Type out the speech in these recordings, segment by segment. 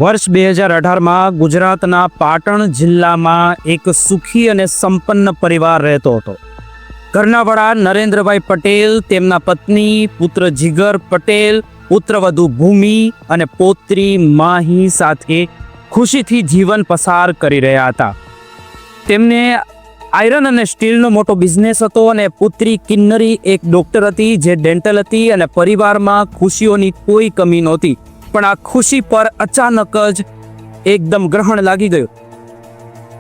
વર્ષ 2018માં ગુજરાતના પાટણ જિલ્લામાં એક સુખી અને સંપન્ન પરિવાર રહેતો હતો. ઘરના વડા નરેન્દ્રભાઈ પટેલ, તેમના પત્ની, પુત્ર જીગર પટેલ, પુત્રવધુ ભૂમિ અને પૌત્રી માહી સાથે ખુશીથી જીવન પસાર કરી રહ્યા હતા. તેમને આયરન અને સ્ટીલનો મોટો બિઝનેસ હતો અને પુત્રી કિન્નરી એક ડોક્ટર હતી જે ડેન્ટલ હતી અને પરિવારમાં ખુશીઓની કોઈ કમી નહોતી. પણ આ ખુશી પર અચાનક જ એકદમ ગ્રહણ લાગી ગયું.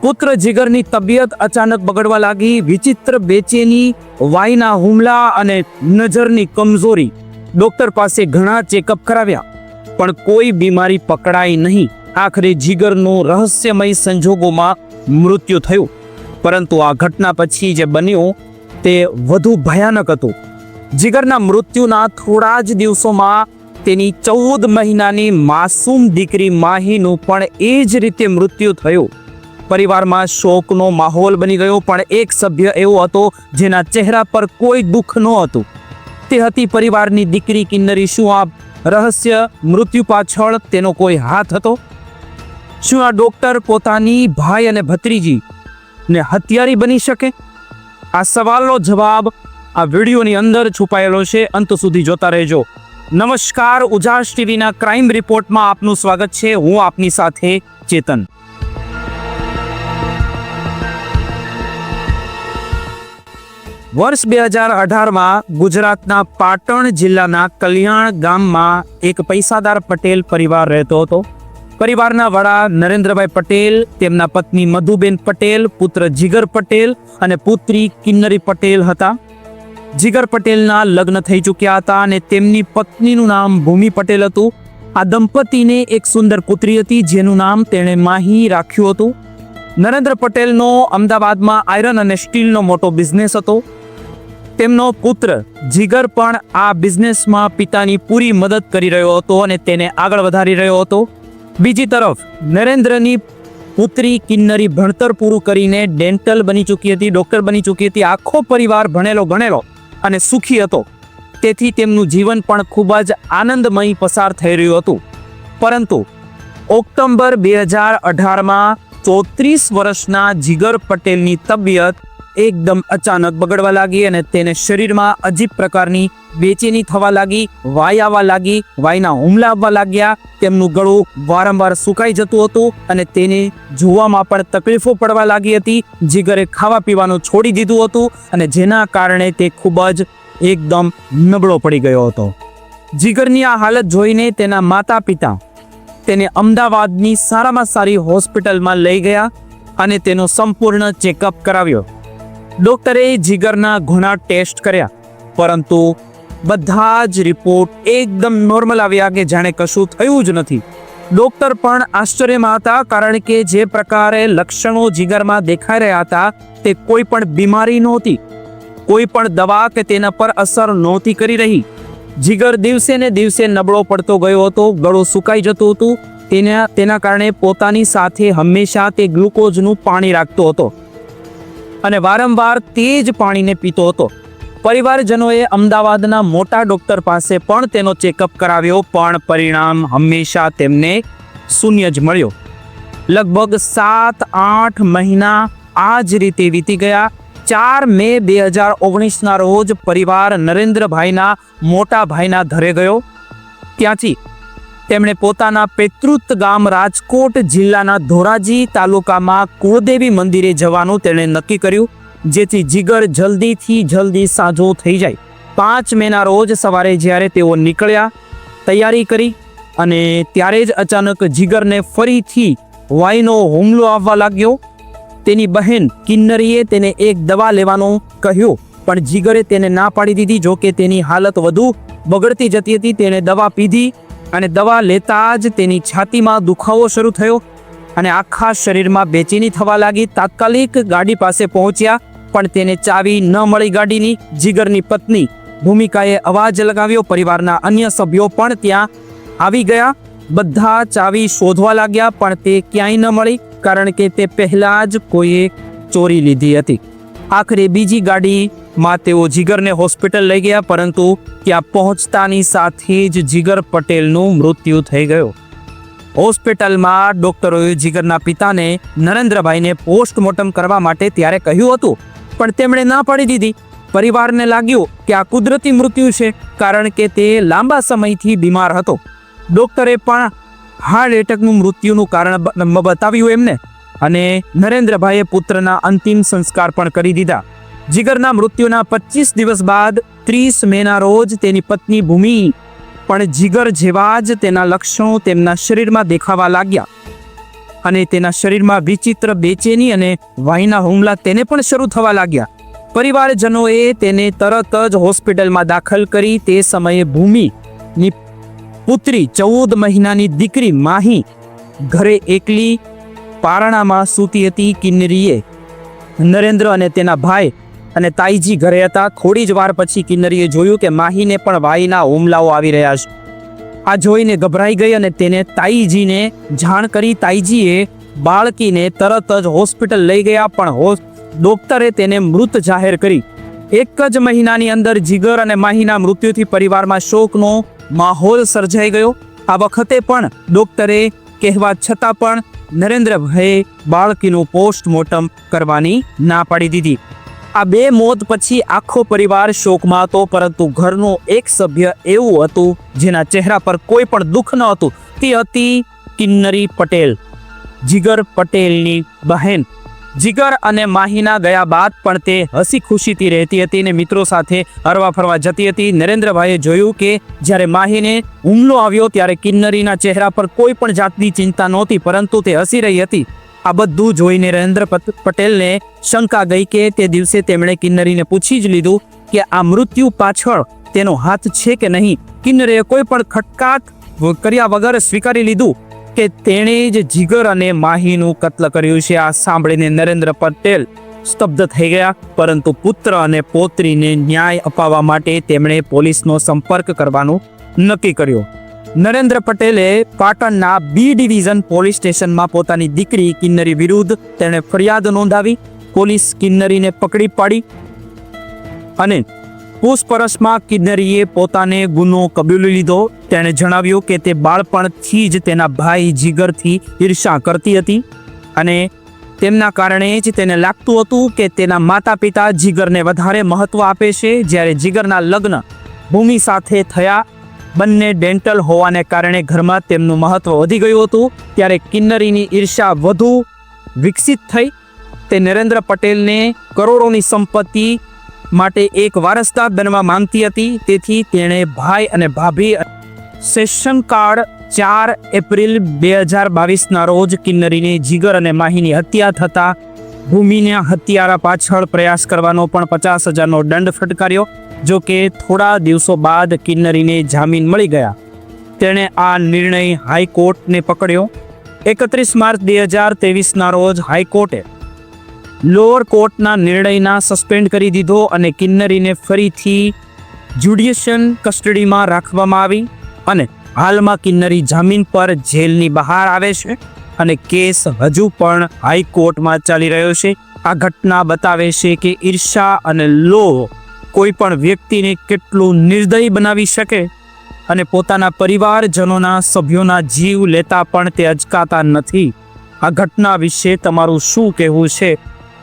પુત્ર જીગરની તબિયત અચાનક બગડવા લાગી. વિચિત્ર બેચેની, વાયના હુમલા અને નજરની કમજોરી. ડોક્ટર પાસે ઘણા ચેકઅપ કરાવ્યા પણ કોઈ બીમારી પકડાઈ નહીં. આખરે જીગરનું રહસ્યમય સંજોગોમાં મૃત્યુ થયું. પરંતુ આ ઘટના પછી જે બન્યું તે વધુ ભયાનક હતું. જીગરના મૃત્યુના થોડા જ દિવસોમાં તેની 14 મહિનાની માસૂમ દીકરી માહીનું પણ એ જ રીતે મૃત્યુ થયું. પરિવારમાં શોકનો માહોલ બની ગયો. પણ એક સભ્ય એવો હતો જેના ચહેરા પર કોઈ દુઃખ નહોતું. તે હતી પરિવારની દીકરી કિન્નરી. શું આ રહસ્ય મૃત્યુ પાછળ તેનો કોઈ હાથ હતો? શું આ ડોક્ટર પોતાની ભાઈ અને ભત્રીજી ને હત્યારી બની શકે? આ સવાલનો જવાબ આ વિડીયોની અંદર છુપાયેલો છે. અંત સુધી જોતા રહેજો. નમસ્કાર, ઉજાસ ટીવીના ક્રાઇમ રિપોર્ટમાં આપનું સ્વાગત છે. હું આપની સાથે ચેતન. વર્ષ 2018માં ગુજરાતના પાટણ જિલ્લાના કલ્યાણ ગામમાં એક પૈસાદાર પટેલ પરિવાર રહેતો હતો. પરિવારના વડા નરેન્દ્રભાઈ પટેલ, તેમના પત્ની મધુબેન પટેલ, પુત્ર જીગર પટેલ અને પુત્રી કિન્નરી પટેલ હતા. જીગર પટેલના લગ્ન થઈ ચૂક્યા હતા અને તેમની પત્નીનું નામ ભૂમિ પટેલ હતું. આ દંપતીને એક સુંદર પુત્રી હતી જેનું નામ તેણે માહી રાખ્યું હતું. નરેન્દ્ર પટેલનો અમદાવાદમાં આયરન અને સ્ટીલનો મોટો બિઝનેસ હતો. તેમનો પુત્ર જીગર પણ આ બિઝનેસમાં પિતાની પૂરી મદદ કરી રહ્યો હતો અને તેને આગળ વધારી રહ્યો હતો. બીજી તરફ નરેન્દ્રની પુત્રી કિન્નરી ભણતર પૂરું કરીને ડેન્ટલ બની ચૂકી હતી, ડોક્ટર બની ચૂકી હતી. આખો પરિવાર ભણેલો ગણેલો અને સુખી હતો. તેથી તેમનું જીવન પણ ખૂબ જ આનંદમય પસાર થઈ રહ્યું હતું. પરંતુ ઓક્ટોબર 2018માં 34 વર્ષના જીગર પટેલની તબિયત એકદમ અચાનક બગડવા લાગી અને તેને શરીરમાં અજીબ પ્રકારની બેચેની થવા લાગી, વાય આવવા લાગી, વાયના હુમલા આવવા લાગ્યા. તેમનું ગળું વારંવાર સુકાઈ જતું હતું અને તેને જોવામાં પણ તકલીફો પડવા લાગી હતી. જીગરે ખાવા પીવાનું છોડી દીધું હતું અને જેના કારણે તે ખૂબ જ એકદમ નબળો પડી ગયો હતો. જીગરની આ હાલત જોઈને તેના માતા પિતા તેને અમદાવાદની સારામાં સારી હોસ્પિટલમાં લઈ ગયા અને તેનો સંપૂર્ણ ચેકઅપ કરાવ્યો. ડોક્ટરે જીગરના ઘણા ટેસ્ટ કર્યા પરંતુ બધા જ રિપોર્ટ એકદમ નોર્મલ આવ્યા કે જાણે કશું થયું જ નથી. ડોક્ટર પણ આશ્ચર્યમાં હતા કારણ કે જે પ્રકારે લક્ષણો જીગરમાં દેખાઈ રહ્યા હતા તે કોઈ પણ બીમારી નહોતી. કોઈ પણ દવા કે તેના પર અસર નહોતી કરી રહી. જીગર દિવસે ને દિવસે નબળો પડતો ગયો હતો. ગળું સુકાઈ જતું હતું. તેના કારણે પોતાની સાથે હંમેશા તે ગ્લુકોઝનું પાણી રાખતો હતો અને વારંવાર તે જ પાણીને પીતો હતો. પરિવારજનોએ અમદાવાદના મોટા ડોક્ટર પાસે પણ તેનો ચેકઅપ કરાવ્યો પણ પરિણામ હંમેશા તેમને શૂન્ય જ મળ્યો. લગભગ 7-8 મહિના આ જ રીતે વીતી ગયા. 4 મે 2019ના રોજ પરિવાર નરેન્દ્રભાઈના મોટા ભાઈના ઘરે ગયો. ત્યાંથી તેમણે પોતાના પિતૃત્વ ગામ રાજકોટ જિલ્લાના ધોરાજી તાલુકામાં કુળદેવી મંદિરે જવાનું તેણે નક્કી કર્યું જેથી જીગર જલ્દી સાજો થઈ જાય. 5 મેના રોજ સવારે જ્યારે તેઓ નીકળ્યા, તૈયારી કરી અને ત્યારે જ અચાનક જીગરને ફરીથી વાયનો હુમલો આવવા લાગ્યો. તેની બહેન કિન્નરીએ તેને એક દવા લેવાનું કહ્યું પણ જીગરે તેને ના પાડી દીધી. જો કે તેની હાલત વધુ બગડતી જતી હતી. તેણે દવા પીધી અને દવા લેતા જ તેની છાતીમાં દુખાવો શરૂ થયો અને આખા શરીરમાં બેચેની થવા લાગી. તાત્કાલિક ગાડી પાસે પહોંચ્યા પણ તેને ચાવી ન મળી ગાડીની. જીગરની પત્ની ભૂમિકાએ અવાજ લગાવ્યો. પરિવારના અન્ય સભ્યો પણ ત્યાં આવી ગયા. બધા ચાવી શોધવા લાગ્યા પણ તે ક્યાંય ન મળી કારણ કે તે પહેલા જ કોઈએ ચોરી લીધી હતી. આખરે બીજી ગાડીમાં તેઓ જીગરને હોસ્પિટલ લઈ ગયા પરંતુ ત્યાં પહોંચતાની સાથે જ જીગર પટેલનું મૃત્યુ થઈ ગયું. હોસ્પિટલમાં ડોક્ટરોએ જીગરના પિતાને નરેન્દ્રભાઈને પોસ્ટમોર્ટમ કરવા માટે ત્યારે કહ્યું હતું, પણ તેમણે ના પાડી દીધી. પરિવારને લાગ્યું કે આ કુદરતી મૃત્યુ છે, કારણ કે તે લાંબા સમયથી બીમાર હતો. ડોક્ટરે પણ હાર્ટ એટેકનું મૃત્યુનું કારણ બતાવ્યું એમને, અને નરેન્દ્રભાઈએ પુત્રના અંતિમ સંસ્કાર પણ કરી દીધા. જીગરના મૃત્યુના 25 દિવસ બાદ 30 મેના રોજ તેની પત્ની ભૂમિ પણ જીગર જેવા જ તેના લક્ષણો તેમના શરીરમાં દેખાવા લાગ્યા, અને તેના શરીરમાં વિચિત્ર બેચેની અને વાહીના હુમલા તેને પણ શરૂ થવા લાગ્યા. પરિવારજનોએ તેને તરત જ હોસ્પિટલમાં દાખલ કરી. તે સમયે ભૂમિની પુત્રી 14 મહિનાની દીકરી માહી ઘરે એકલી પારણામાં સૂતી હતી. કિન્નરીએ નરેન્દ્ર અને તેના ભાઈ અને તાઈજી ઘરે હતા. થોડી જ વાર પછી કિન્નરીએ જોયું કે માહીને પણ વાઈના હુમલાઓ આવી રહ્યા છે. આ જોઈને ગભરાઈ ગઈ અને તેને તાઈજીને જાણ કરી. તાઈજીએ બાળકીને તરત જ હોસ્પિટલ લઈ ગયા, પણ ડોક્ટરે તેને મૃત જાહેર કરી. એક જ મહિનાની અંદર જીગર અને માહીના મૃત્યુથી પરિવારમાં શોકનો માહોલ સર્જાઈ ગયો. આ વખતે પણ ડોક્ટરે કહેવા છતાં પણ નરેન્દ્રભાઈએ બાળકીનું પોસ્ટમોર્ટમ કરવાની ના પાડી દીધી. આ 2 મોત પછી આખો પરિવાર શોકમાં હતો, પરંતુ ઘરનું એક સભ્ય એવું હતું જેના ચહેરા પર કોઈ પણ દુઃખ ન હતું. તે હતી કિન્નરી પટેલ, જીગર પટેલની બહેન. જીગર અને માહીના ગયા બાદ પણ તે હસી ખુશીથી રહેતી હતી અને મિત્રો સાથે હરવા ફરવા જતી હતી. નરેન્દ્રભાઈએ જોયું કે જ્યારે માહીને હુમલો આવ્યો ત્યારે કિન્નરીના ચહેરા પર કોઈ પણ જાતની ચિંતા નહોતી, પરંતુ તે હસી રહી હતી. આ બધું જોઈને નરેન્દ્ર પટેલને શંકા ગઈ કે તે દિવસે તેમણે કિન્નરીને પૂછી જ લીધું કે આ મૃત્યુ પાછળ તેનો હાથ છે કે નહીં. કિન્નરીએ કોઈ પણ ખટકાટ કર્યા વગર સ્વીકારી લીધું કે તેણે જ જીગર અને માહીનું કત્લ કર્યું છે. આ સાંભળીને નરેન્દ્ર પટેલ સ્તબ્ધ થઈ ગયા, પરંતુ પુત્ર અને પૌત્રીને ન્યાય અપાવવા માટે તેમણે પોલીસનો સંપર્ક કરવાનું નક્કી કર્યું. નરેન્દ્ર પટેલે પાટણના બી ડિવિઝન પોલીસ સ્ટેશનમાં પોતાની દીકરી કિન્નરી વિરુદ્ધ તેણે ફરિયાદ નોંધાવી. પોલીસ કિન્નરીને પકડી પાડી અને પૂછપરછમાં કિન્નરીએ પોતાને ગુનો કબૂલી લીધો. તેણે જણાવ્યું કે તે બાળપણથી જ તેના ભાઈ જીગરથી ઈર્ષા કરતી હતી, અને તેમના કારણે જ તેને લાગતું હતું કે તેના માતા પિતા જીગરને વધારે મહત્વ આપે છે. જ્યારે જીગરના લગ્ન ભૂમિ સાથે થયા, બંને ડેન્ટલ હોવાને કારણે ઘરમાં તેમનું મહત્વ વધી ગયું હતું. ત્યારે કિન્નરીની ઈર્ષા વધુ વિકસિત થઈ. તે નરેન્દ્ર પટેલને કરોડોની સંપત્તિ માટે એક વારસદાર બનવા માંગતી હતી. તેથી તેણે ભાઈ અને ભાભી સેશન કાર્ડ 4 એપ્રિલ 2022ના રોજ કિન્નરીને જીગર અને માહીની હત્યા થતા ભૂમિના હત્યારા પાછળ પ્રયાસ કરવાનો પણ 50,000નો દંડ ફટકાર્યો. જો કે થોડા દિવસો બાદ કિન્નરીને જામીન મળી ગયા. તેણે આ નિર્ણય હાઈકોર્ટને પકડ્યો. 31 માર્ચ 2023ના રોજ હાઈકોર્ટે લોઅર કોર્ટના નિર્ણયના સસ્પેન્ડ કરી દીધો અને કિન્નરીને ફરીથી જ્યુડિશિયલ કસ્ટડીમાં રાખવામાં આવી. અને હાલમાં કિન્નરી જામીન પર જેલની બહાર આવે છે અને કેસ હજુ પણ હાઈકોર્ટમાં ચાલી રહ્યો છે. આ ઘટના બતાવે છે કે ઈર્ષા અને લોભ કોઈ પણ વ્યક્તિને કેટલું નિર્દયી બનાવી શકે, અને પોતાના પરિવારજનોના સભ્યોના જીવ લેતા પણ તે અચકાતા નથી. આ ઘટના વિશે તમારું શું કહેવું છે,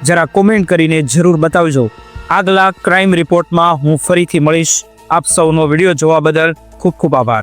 જરા કોમેન્ટ કરીને જરૂર બતાવજો. આગલા ક્રાઇમ રિપોર્ટમાં હું ફરીથી મળીશ. આપ સૌનો વિડીયો જોવા બદલ ખૂબ ખૂબ આભાર.